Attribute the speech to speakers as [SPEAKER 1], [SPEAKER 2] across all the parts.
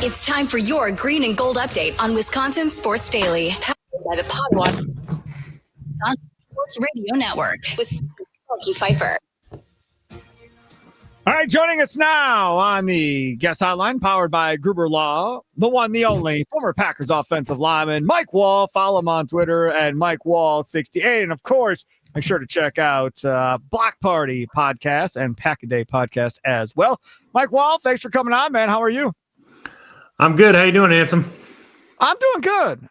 [SPEAKER 1] It's time for your green and gold update on Wisconsin Sports Daily, powered by the Podwater Wisconsin Sports Radio Network with Smokey Pfeiffer.
[SPEAKER 2] All right, joining us now on the guest hotline, powered by Gruber Law, the one, the only, former Packers offensive lineman, Mike Wahle. Follow him on Twitter at Mike Wahle68. And, of course, make sure to check out Block Party podcast and Pack-A-Day podcast as well. Mike Wahle, thanks for coming on, man. How are you?
[SPEAKER 3] I'm good. How you doing, Ansem?
[SPEAKER 2] I'm doing good.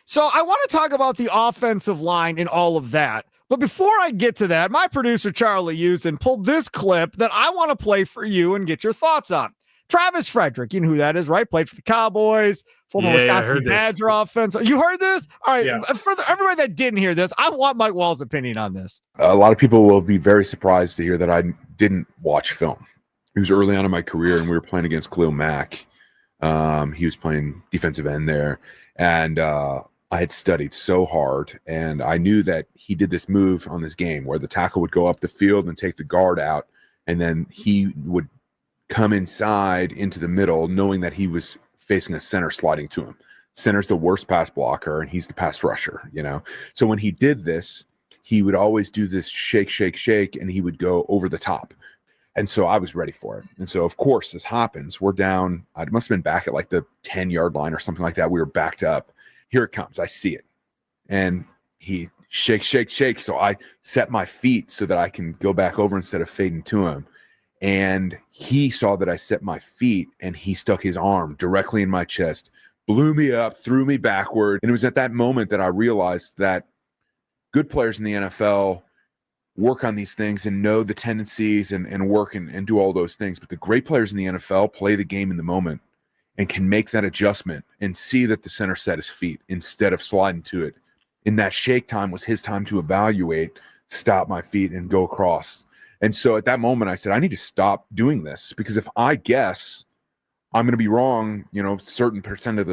[SPEAKER 2] So I want to talk about the offensive line and all of that. But before I get to that, my producer, Charlie Usen, pulled this clip that I want to play for you and get your thoughts on. Travis Frederick, you know who that is, right? Played for the Cowboys, former Wisconsin Badger offense. You heard this? All right. Yeah. For everybody that didn't hear this, I want Mike Wahle's opinion on this.
[SPEAKER 4] A lot of people will be very surprised to hear that I didn't watch film. It was early on in my career, and we were playing against Khalil Mack. He was playing defensive end there, and I had studied so hard, and I knew that he did this move on this game where the tackle would go up the field and take the guard out, and then he would come inside into the middle, knowing that he was facing a center sliding to him. Center's the worst pass blocker, and he's the pass rusher, you know? So when he did this, he would always do this shake, shake, shake, and he would go over the top. And so I was ready for it. And so, of course, this happens. We're down. I must have been back at like the 10-yard line or something like that. We were backed up. Here it comes. I see it. And he shake, shake, shake. So I set my feet so that I can go back over instead of fading to him. And he saw that I set my feet, and he stuck his arm directly in my chest, blew me up, threw me backward. And it was at that moment that I realized that good players in the NFL work on these things and know the tendencies and work and do all those things. But the great players in the NFL play the game in the moment and can make that adjustment and see that the center set his feet instead of sliding to it. In that shake time was his time to evaluate, stop my feet, and go across. And so at that moment, I said, I need to stop doing this, because if I guess, I'm going to be wrong, you know, certain percentage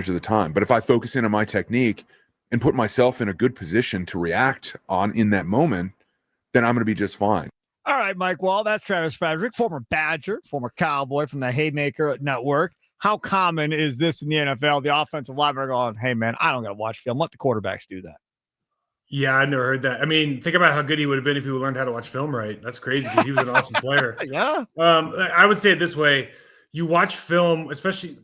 [SPEAKER 4] of the time. But if I focus in on my technique and put myself in a good position to react on in that moment, then I'm going to be just fine.
[SPEAKER 2] All right, Mike Wahle, that's Travis Frederick, former Badger, former Cowboy from the Haymaker Network. How common is this in the NFL? The offensive linemen are going, hey, man, I don't got to watch film. Let the quarterbacks do that.
[SPEAKER 3] Yeah, I never heard that. I mean, think about how good he would have been if he learned how to watch film right. That's crazy, because he was an awesome player.
[SPEAKER 2] Yeah.
[SPEAKER 3] I would say it this way. You watch film, especially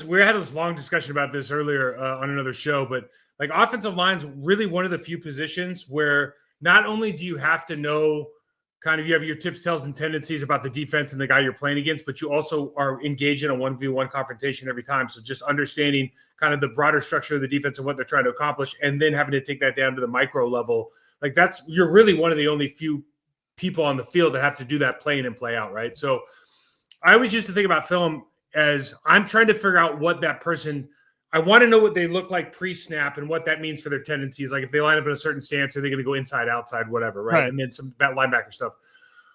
[SPEAKER 3] we had this long discussion about this earlier on another show, but like offensive line's really one of the few positions where not only do you have to know kind of, you have your tips, tells, and tendencies about the defense and the guy you're playing against, but you also are engaged in a 1v1 confrontation every time. So just understanding kind of the broader structure of the defense and what they're trying to accomplish, and then having to take that down to the micro level. Like you're really one of the only few people on the field that have to do that play in and play out, right? So I always used to think about film as I'm trying to figure out what that person – I want to know what they look like pre-snap and what that means for their tendencies. Like if they line up in a certain stance, are they going to go inside, outside, whatever, right? And then some linebacker stuff.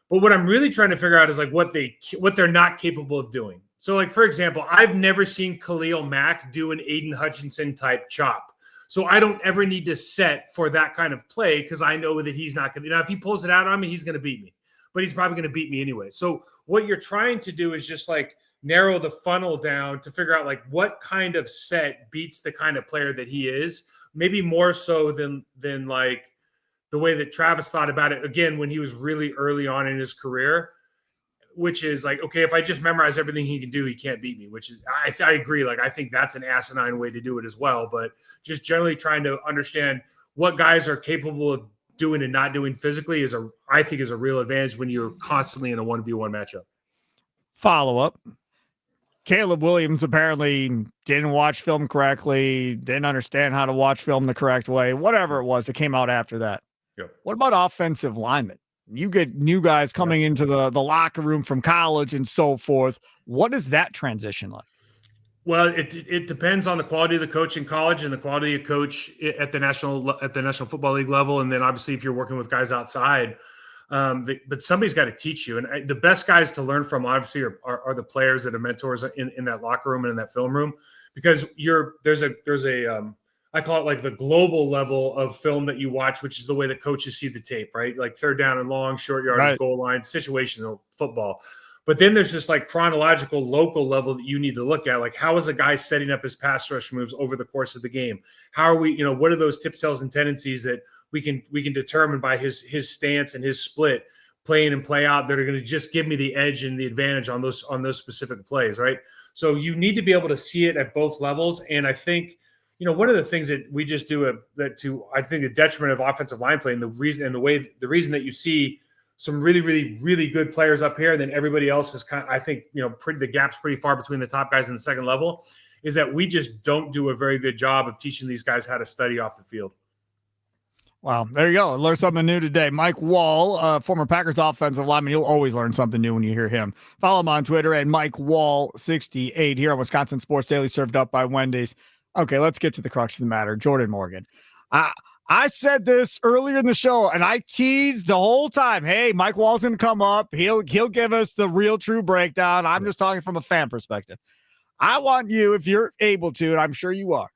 [SPEAKER 3] But what I'm really trying to figure out is like what they're not capable of doing. So like, for example, I've never seen Khalil Mack do an Aiden Hutchinson type chop. So I don't ever need to set for that kind of play, because I know that he's not going to. Now, if he pulls it out on me, he's going to beat me. But he's probably going to beat me anyway. So what you're trying to do is just like narrow the funnel down to figure out like what kind of set beats the kind of player that he is, maybe more so than like the way that Travis thought about it, again, when he was really early on in his career, which is like, okay, if I just memorize everything he can do, he can't beat me, which is, I agree. Like, I think that's an asinine way to do it as well, but just generally trying to understand what guys are capable of doing and not doing physically I think is a real advantage when you're constantly in a 1v1 matchup.
[SPEAKER 2] Follow up. Caleb Williams apparently didn't watch film correctly, didn't understand how to watch film the correct way, whatever it was that came out after that.
[SPEAKER 3] Yep.
[SPEAKER 2] What about offensive linemen? You get new guys coming into the locker room from college and so forth. What is that transition like?
[SPEAKER 3] Well, it depends on the quality of the coach in college and the quality of coach at the National Football League level. And then obviously if you're working with guys outside, but somebody's got to teach you. And the best guys to learn from obviously are the players that are mentors in that locker room and in that film room, because there's a I call it like the global level of film that you watch, which is the way that coaches see the tape, right? Like third down and long, short yardage, goal line, situational football. But then there's this like chronological local level that you need to look at. Like, how is a guy setting up his pass rush moves over the course of the game? How are we, what are those tips, tells, and tendencies that we can determine by his stance and his split, play in and play out, that are going to just give me the edge and the advantage on those specific plays, right? So you need to be able to see it at both levels. And I think, one of the things that we just do I think the detriment of offensive line play, and the reason that you see some really, really, really good players up here, then everybody else is I think, the gap's pretty far between the top guys in the second level, is that we just don't do a very good job of teaching these guys how to study off the field.
[SPEAKER 2] Wow, there you go. Learn something new today. Mike Wahle, former Packers offensive lineman. You'll always learn something new when you hear him. Follow him on Twitter at Mike Wahle68 here on Wisconsin Sports Daily, served up by Wendy's. Okay, let's get to the crux of the matter. Jordan Morgan. I said this earlier in the show, and I teased the whole time, hey, Mike Wahle's going to come up. He'll give us the real true breakdown. I'm just talking from a fan perspective. I want you, if you're able to, and I'm sure you are,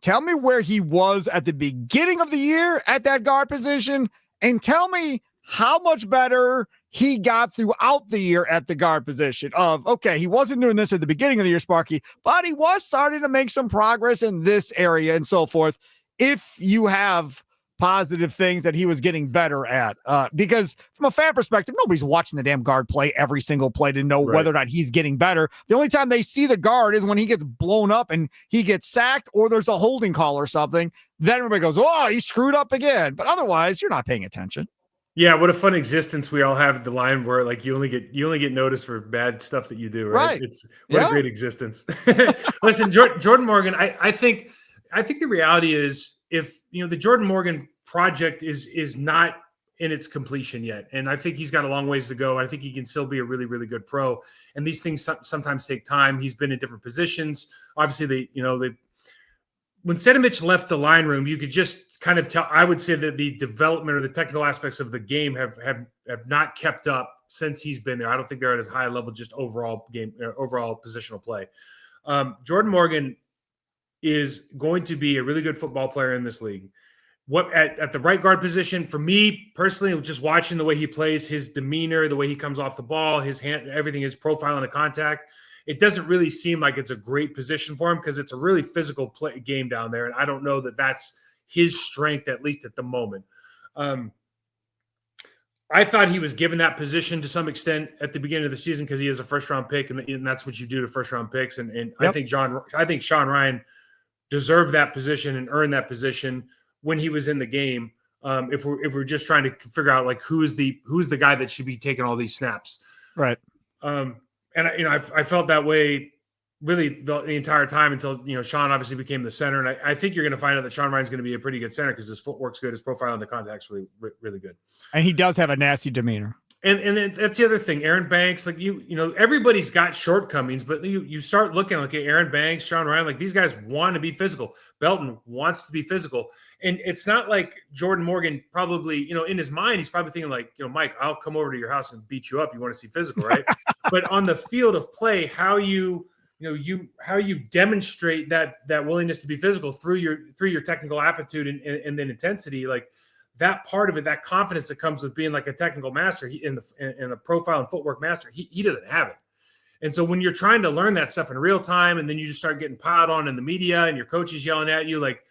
[SPEAKER 2] tell me where he was at the beginning of the year at that guard position, and tell me how much better he got throughout the year at the guard position. Okay, he wasn't doing this at the beginning of the year, Sparky, but he was starting to make some progress in this area and so forth. If you have positive things that he was getting better at, because from a fan perspective, nobody's watching the damn guard play every single play to know whether or not he's getting better. The only time they see the guard is when he gets blown up and he gets sacked, or there's a holding call or something. Then everybody goes, oh, he screwed up again. But otherwise, you're not paying attention.
[SPEAKER 3] Yeah, what a fun existence we all have at the line, where like you only get noticed for bad stuff that you do, right? It's what a great existence. Listen, Jordan Morgan, I think the reality is, if the Jordan Morgan project is not in its completion yet, and I think he's got a long ways to go. I think he can still be a really, really good pro, and these things sometimes take time. He's been in different positions. Obviously, when Sedimich left the line room, you could just kind of tell. I would say that the development or the technical aspects of the game have not kept up since he's been there. I don't think they're at as high a level, just overall positional play. Jordan Morgan is going to be a really good football player in this league. What at the right guard position, for me personally, just watching the way he plays, his demeanor, the way he comes off the ball, his hand, everything, his profile in the contact, it doesn't really seem like it's a great position for him, because it's a really physical game down there, and I don't know that that's his strength, at least at the moment. I thought he was given that position to some extent at the beginning of the season, because he is a first-round pick, and that's what you do to first-round picks. And yep. I think Sean Ryan deserved that position and earned that position when he was in the game. If we're just trying to figure out like who's the guy that should be taking all these snaps,
[SPEAKER 2] right?
[SPEAKER 3] And I felt that way really the entire time until Sean obviously became the center, and I think you're going to find out that Sean Ryan's going to be a pretty good center, because his footwork's good, his profile in the contact's really, really good,
[SPEAKER 2] and he does have a nasty demeanor.
[SPEAKER 3] And then that's the other thing. Aaron Banks, like everybody's got shortcomings, but you start looking like Aaron Banks, Sean Ryan, like these guys want to be physical. Belton wants to be physical, and it's not like Jordan Morgan probably, in his mind, he's probably thinking like, Mike, I'll come over to your house and beat you up. You want to see physical, right? But on the field of play, how you demonstrate that willingness to be physical through your technical aptitude and then intensity, like. That part of it, that confidence that comes with being like a technical master in a profile and footwork master, he doesn't have it. And so when you're trying to learn that stuff in real time, and then you just start getting piled on in the media and your coach is yelling at you, like,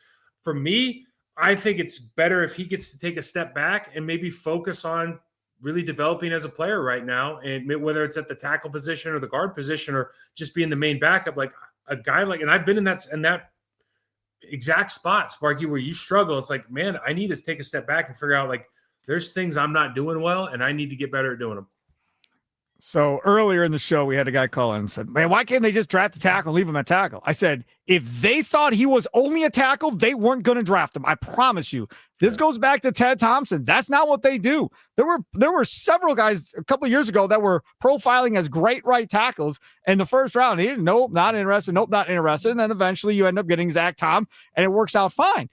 [SPEAKER 3] for me, I think it's better if he gets to take a step back and maybe focus on really developing as a player right now. And whether it's at the tackle position or the guard position or just being the main backup, like a guy like, and I've been in that exact spot, Sparky, where you struggle. It's like, man, I need to take a step back and figure out like there's things I'm not doing well, and I need to get better at doing them.
[SPEAKER 2] So earlier in the show, we had a guy call in and said, man, why can't they just draft the tackle and leave him at tackle? I said, if they thought he was only a tackle, they weren't going to draft him. I promise you. This goes back to Ted Thompson. That's not what they do. There were several guys a couple of years ago that were profiling as great right tackles in the first round. He didn't, nope, not interested. Nope, not interested. And then eventually you end up getting Zach Tom, and it works out fine.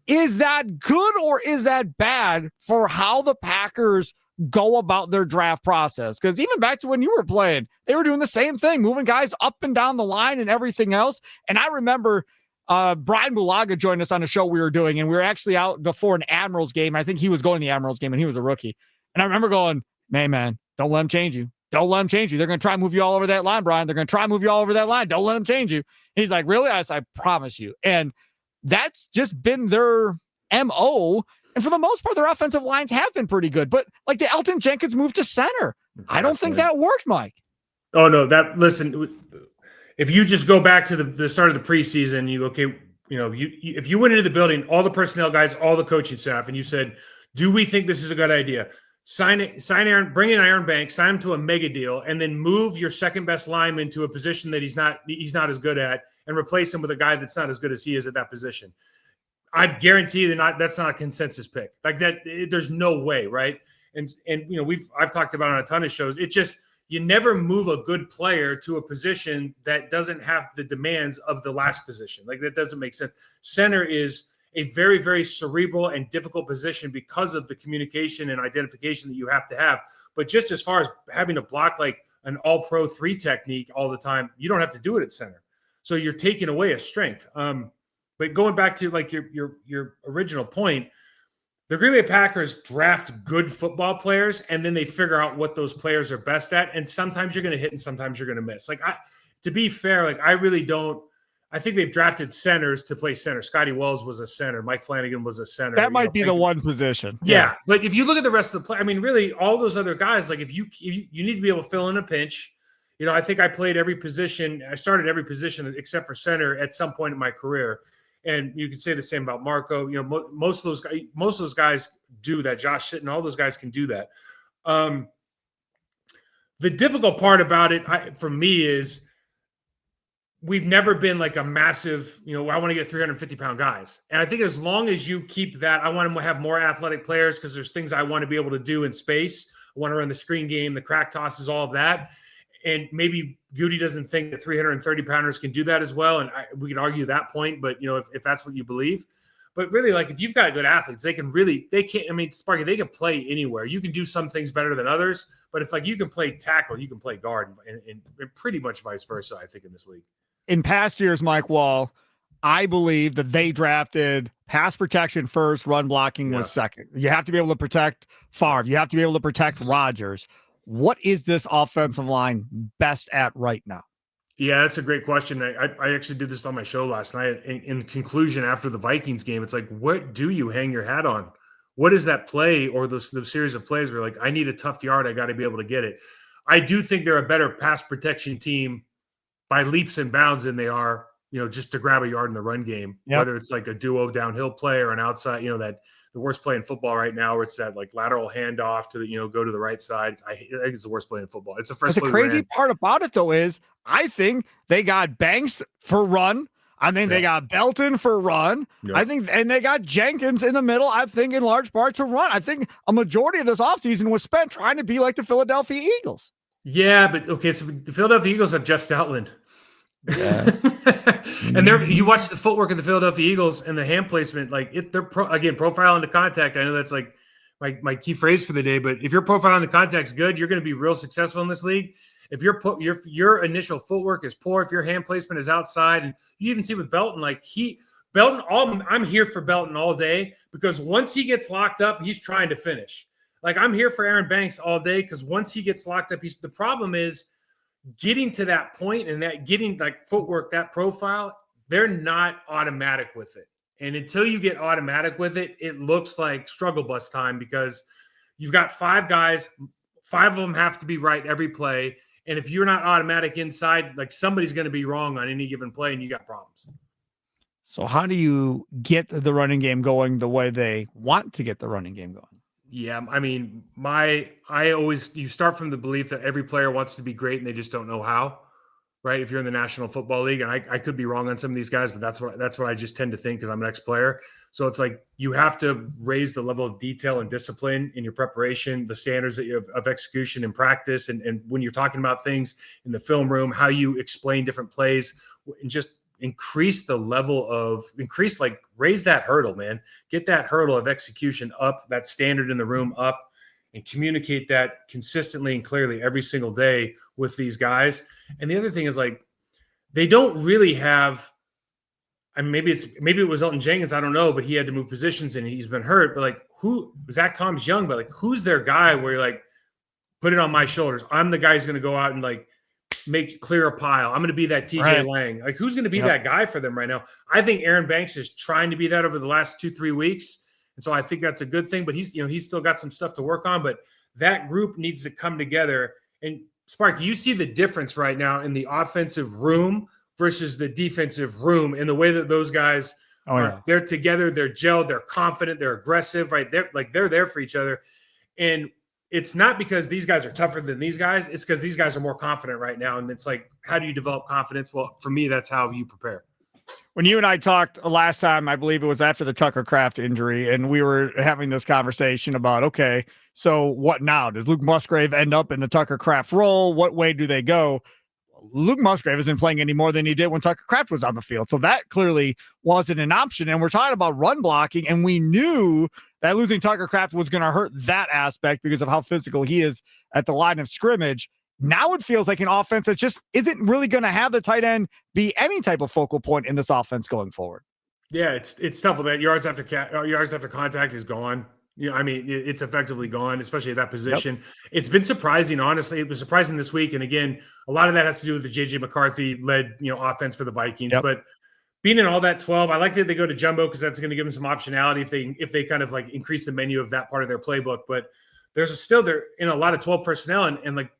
[SPEAKER 2] Is that good or is that bad for how the Packers go about their draft process? Because even back to when you were playing, they were doing the same thing, moving guys up and down the line and everything else. And I remember Brian Bulaga joined us on a show we were doing, and we were actually out before an Admirals game. I think he was going to the Admirals game, and he was a rookie. And I remember going, man, don't let him change you. don't let them change you. They're going to try and move you all over that line, Brian. They're going to try and move you all over that line. Don't let them change you. And he's like, really? I said, I promise you. And that's just been their MO. And for the most part, their offensive lines have been pretty good. But like the Elton Jenkins move to center, I don't think that worked, Mike.
[SPEAKER 3] Oh, no, listen, if you just go back to the start of the preseason, you okay, if you went into the building, all the personnel guys, all the coaching staff, and you said, do we think this is a good idea? Sign Aaron, bring in Aaron Banks, sign him to a mega deal, and then move your second best lineman to a position that he's not as good at, and replace him with a guy that's not as good as he is at that position. I guarantee you that's not a consensus pick. Like that, there's no way, right? And I've talked about it on a ton of shows. It just, you never move a good player to a position that doesn't have the demands of the last position. Like that doesn't make sense. Center is a very, very cerebral and difficult position because of the communication and identification that you have to have. But just as far as having to block like an all-pro 3 technique all the time, you don't have to do it at center. So you're taking away a strength. But going back to like your original point, the Green Bay Packers draft good football players, and then they figure out what those players are best at. And sometimes you're going to hit and sometimes you're going to miss. Like to be fair, like I really don't. I think they've drafted centers to play center. Scotty Wells was a center. Mike Flanagan was a center.
[SPEAKER 2] That might be the one position.
[SPEAKER 3] Yeah. But if you look at the rest of the play, I mean, really all those other guys, like if you need to be able to fill in a pinch, I think I played every position. I started every position except for center at some point in my career. And you can say the same about Marco. Most of those guys do that. Josh Sitton, all those guys can do that. The difficult part about it for me is we've never been like a massive, I want to get 350-pound guys. And I think as long as you keep that, I want to have more athletic players because there's things I want to be able to do in space. I want to run the screen game, the crack tosses, all of that. And maybe Goody doesn't think that 330-pounders can do that as well. And we can argue that point, but, if that's what you believe. But really, like, if you've got good athletes, Sparky, they can play anywhere. You can do some things better than others. But if, like, you can play tackle, you can play guard, and pretty much vice versa, I think, in this league.
[SPEAKER 2] In past years, Mike Wahle, I believe that they drafted pass protection first, run blocking was second. You have to be able to protect Favre. You have to be able to protect Rodgers. What is this offensive line best at right now?
[SPEAKER 3] Yeah, that's a great question. I actually did this on my show last night. In conclusion, after the Vikings game, it's like, what do you hang your hat on? What is that play or the series of plays where like, I need a tough yard, I got to be able to get it. I do think they're a better pass protection team by leaps and bounds than they are, just to grab a yard in the run game, whether it's like a duo downhill play or an outside, that the worst play in football right now, where it's that like lateral handoff to the, go to the right side. I think it's the worst play in football. It's the first.
[SPEAKER 2] But the crazy part about it though is I think they got Banks for run. I think they got Belton for run. Yep. I think, and they got Jenkins in the middle, I think in large part to run. I think a majority of this offseason was spent trying to be like the Philadelphia Eagles.
[SPEAKER 3] Yeah, but okay, so the Philadelphia Eagles have Jeff Stoutland. Yeah. And you watch the footwork of the Philadelphia Eagles and the hand placement, like they're profile into contact. I know that's like my key phrase for the day, but if your profile into contact's good, you're going to be real successful in this league. If your initial footwork is poor, if your hand placement is outside, and you even see with Belton, I'm here for Belton all day because once he gets locked up, he's trying to finish. Like I'm here for Aaron Banks all day because once he gets locked up, the problem is getting to that point and that getting like footwork, that profile, they're not automatic with it. And until you get automatic with it, it looks like struggle bus time because you've got 5 guys, 5 of them have to be right every play. And if you're not automatic inside, like somebody's going to be wrong on any given play and you got problems.
[SPEAKER 2] So how do you get the running game going the way they want to get the running game going?
[SPEAKER 3] Yeah, I mean, you start from the belief that every player wants to be great and they just don't know how, right? If you're in the National Football League, and I could be wrong on some of these guys, but that's what I just tend to think because I'm an ex-player. So it's like you have to raise the level of detail and discipline in your preparation, the standards that you have of execution and practice, and when you're talking about things in the film room, how you explain different plays, and just raise that hurdle, man. Get that hurdle of execution up, that standard in the room up, and communicate that consistently and clearly every single day with these guys. And the other thing is like, they don't really have, I mean, maybe it was Elton Jenkins, I don't know, but he had to move positions and he's been hurt. But like Zach Tom's young, but like who's their guy where you're like, put it on my shoulders. I'm the guy who's going to go out and like clear a pile. I'm going to be that TJ Lang. Like, who's going to be that guy for them right now? I think Aaron Banks is trying to be that over the last 2-3 weeks. And so I think that's a good thing, but he's still got some stuff to work on, but that group needs to come together. And Sparky, you see the difference right now in the offensive room versus the defensive room in the way that those guys they're together, they're gelled, they're confident, they're aggressive, right? They're there for each other. And it's not because these guys are tougher than these guys. It's because these guys are more confident right now. And it's like, how do you develop confidence? Well, for me, that's how you prepare.
[SPEAKER 2] When you and I talked last time, I believe it was after the Tucker Kraft injury, and we were having this conversation about, okay, so what now? Does Luke Musgrave end up in the Tucker Kraft role? What way do they go? Luke Musgrave isn't playing any more than he did when Tucker Kraft was on the field. So that clearly wasn't an option. And we're talking about run blocking, and we knew that losing Tucker Kraft was going to hurt that aspect because of how physical he is at the line of scrimmage. Now it feels like an offense that just isn't really going to have the tight end be any type of focal point in this offense going forward.
[SPEAKER 3] Yeah, it's tough with that. Yards after contact is gone. I mean, it's effectively gone, especially at that position. Yep. It's been surprising, honestly. It was surprising this week. And again, a lot of that has to do with the JJ McCarthy led, offense for the Vikings. Yep. But being in all that 12, I like that they go to jumbo because that's going to give them some optionality if they kind of like increase the menu of that part of their playbook. But they're in a lot of 12 personnel. And like,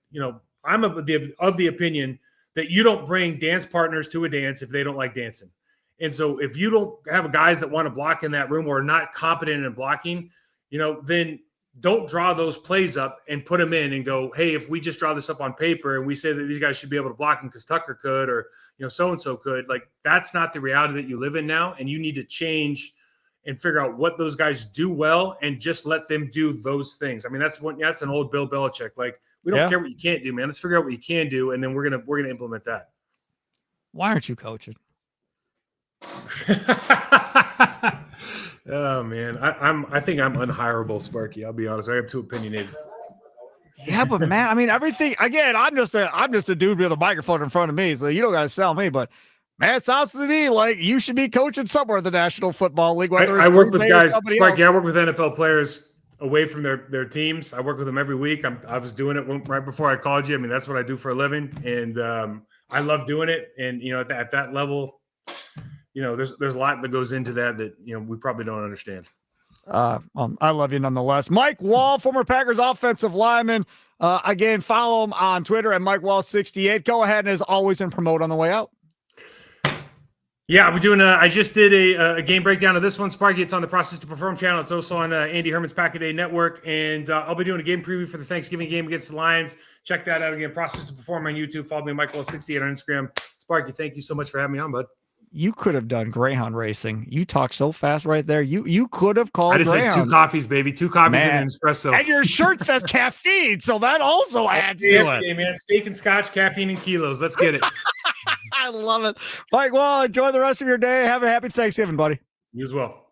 [SPEAKER 3] I'm of the opinion that you don't bring dance partners to a dance if they don't like dancing. And so if you don't have guys that want to block in that room or are not competent in blocking, then don't draw those plays up and put them in and go, hey, if we just draw this up on paper and we say that these guys should be able to block them because Tucker could or, so-and-so could, like, that's not the reality that you live in now. And you need to change and figure out what those guys do well and just let them do those things. I mean, that's an old Bill Belichick. Like, we don't care what you can't do, man. Let's figure out what you can do. And then we're going to implement that.
[SPEAKER 2] Why aren't you coaching?
[SPEAKER 3] Oh man, I think I'm unhireable, Sparky. I'll be honest. I am too opinionated.
[SPEAKER 2] Yeah, but man, I mean, everything again. I'm just a dude with a microphone in front of me, so you don't got to sell me. But man, it sounds to me like you should be coaching somewhere in the National Football League. Whether
[SPEAKER 3] I work with guys, Sparky. I work with NFL players away from their teams. I work with them every week. I was doing it right before I called you. I mean, that's what I do for a living, and I love doing it. And at that level. There's a lot that goes into that we probably don't understand.
[SPEAKER 2] I love you nonetheless. Mike Wahle, former Packers offensive lineman. Again, follow him on Twitter at Mike Wahle 68. Go ahead and as always and promote on the way out.
[SPEAKER 3] Yeah, we're doing I just did a game breakdown of this one, Sparky. It's on the Process to Perform channel. It's also on Andy Herman's Pack a Day Network. And I'll be doing a game preview for the Thanksgiving game against the Lions. Check that out again. Process to Perform on YouTube. Follow me, Mike Wahle 68 on Instagram. Sparky, thank you so much for having me on, bud.
[SPEAKER 2] You could have done Greyhound racing. You talk so fast right there. You could have called.
[SPEAKER 3] I just
[SPEAKER 2] Greyhound.
[SPEAKER 3] had 2 coffees, baby. 2 coffees and an espresso.
[SPEAKER 2] And your shirt says caffeine, so that also adds to it.
[SPEAKER 3] Okay, man. Steak and scotch, caffeine and kilos. Let's get it.
[SPEAKER 2] I love it. Mike, well, enjoy the rest of your day. Have a happy Thanksgiving, buddy.
[SPEAKER 3] You as well.